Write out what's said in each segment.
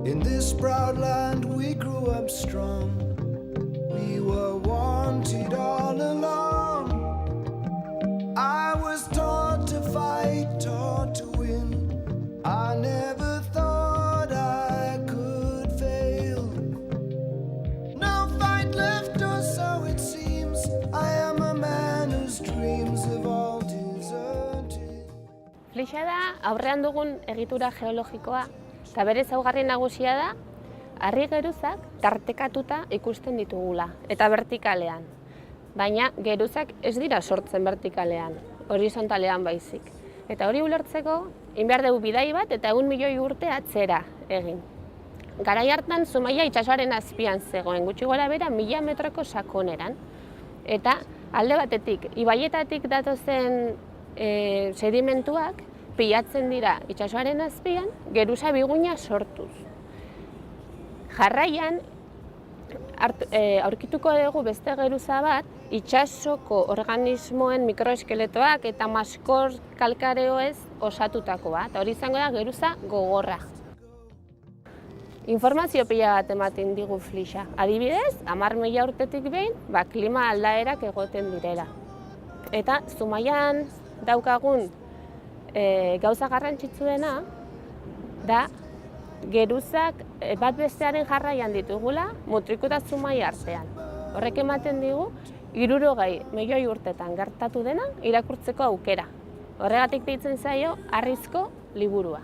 In this proud land we grew up strong. We were wanted all along. I was taught to fight, taught to win. I never thought I could fail. No fight left, or so it seems. I am a man whose dreams have all deserted. Flixa da aurrean dugun egitura geologikoa, eta bere ezaugarri nagusia da harri geruzak tartekatuta ikusten ditugula, eta vertikalean. Baina geruzak ez dira sortzen vertikalean, horizontalean baizik. Eta hori ulertzeko, behar dugu bidai bat eta 1 milioi urte atzera egin. Garai hartan Zumaia itsasoaren azpian zegoen, gutxi gora bera 1000 metroko sakoneran. Eta alde batetik, ibaietatik datozen sedimentuak pilatzen dira itsasoaren azpian, geruza biguna sortuz. Jarraian, aurkituko dugu beste geruza bat, itsasoko organismoen mikroeskeletoak eta maskor kalkareoez osatutakoa, eta hori izango da geruza gogorra. Informazio pila bat ematen digu Flixa. Adibidez, 10.000 urtetik behin, klima aldaerak egoten direla. Eta Zumaian daukagun gauza garrantzitsuena da geruzak bat bestearen jarraian ditugula Mutriku eta Zumaia artean. Horrek ematen digu 60 milioi urtetan gertatu dena irakurtzeko aukera. Horregatik deitzen zaio harrizko liburua.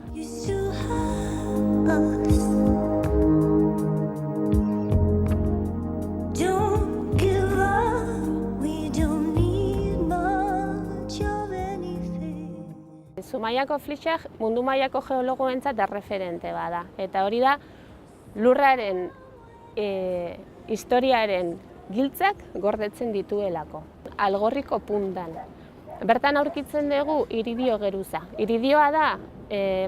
Zumaiako Flixak mundu mailako geologoentzat erreferente bada. Eta hori da lurraren historiaren giltzak gordetzen dituelako. Algorriko puntan. Bertan aurkitzen dugu iridio geruza. Iridioa da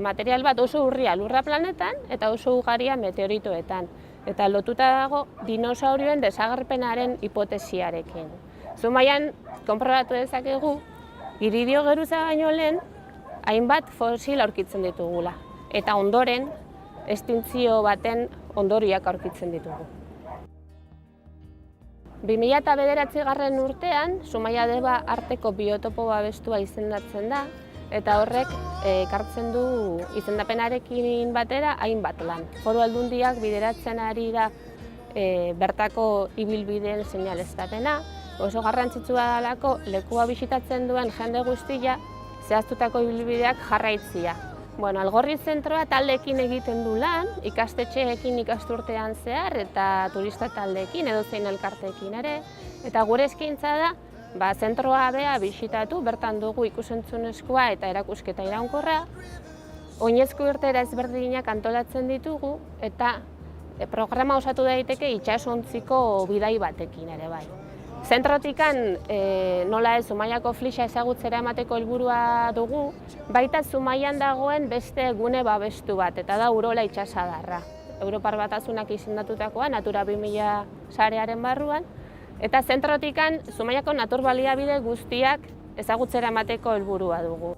material bat oso urria lurra planetan eta oso ugaria meteoritoetan. Eta lotuta dago dinosaurioen desagerpenaren hipotesiarekin. Zumaian konprobatu dezakegu iridio geruza baino lehen hainbat fosil aurkitzen ditugula. Eta ondoren, estintzio baten ondorioak aurkitzen ditugu. 2009 urtean, Zumaia Deba arteko biotopo babestua izendatzen da, eta horrek ekartzen du izendapenarekin batera hainbat lan. Foru Aldundiak bideratzen ari da bertako ibilbideen seinaleztapena, oso garrantzitsua dalako lekua bisitatzen duen jende guztia zehaztutako ibilbideak jarraitzia. Algorri zentroa taldeekin egiten du lan, ikastetxeekin ikasturtean zehar eta turista taldeekin edozein elkarteekin ere. Eta gure eskaintza da, zentroa bea bisitatu, bertan dugu ikusentzunezkoa eta erakusketa iraunkorra. Oinezko irteera ezberdinak antolatzen ditugu eta programa osatu daiteke itsasontziko bidai batekin ere bai. Zentrotikan nola ez Zumaiako Flixa ezagutzera emateko helburua dugu, baita Zumaian dagoen beste gune babestu bat, eta da Urola itsasadarra. Europar Batasunak izendatutakoa, Natura 2000 sarearen barruan, eta zentrotikan Zumaiako natur baliabide guztiak ezagutzera emateko helburua dugu.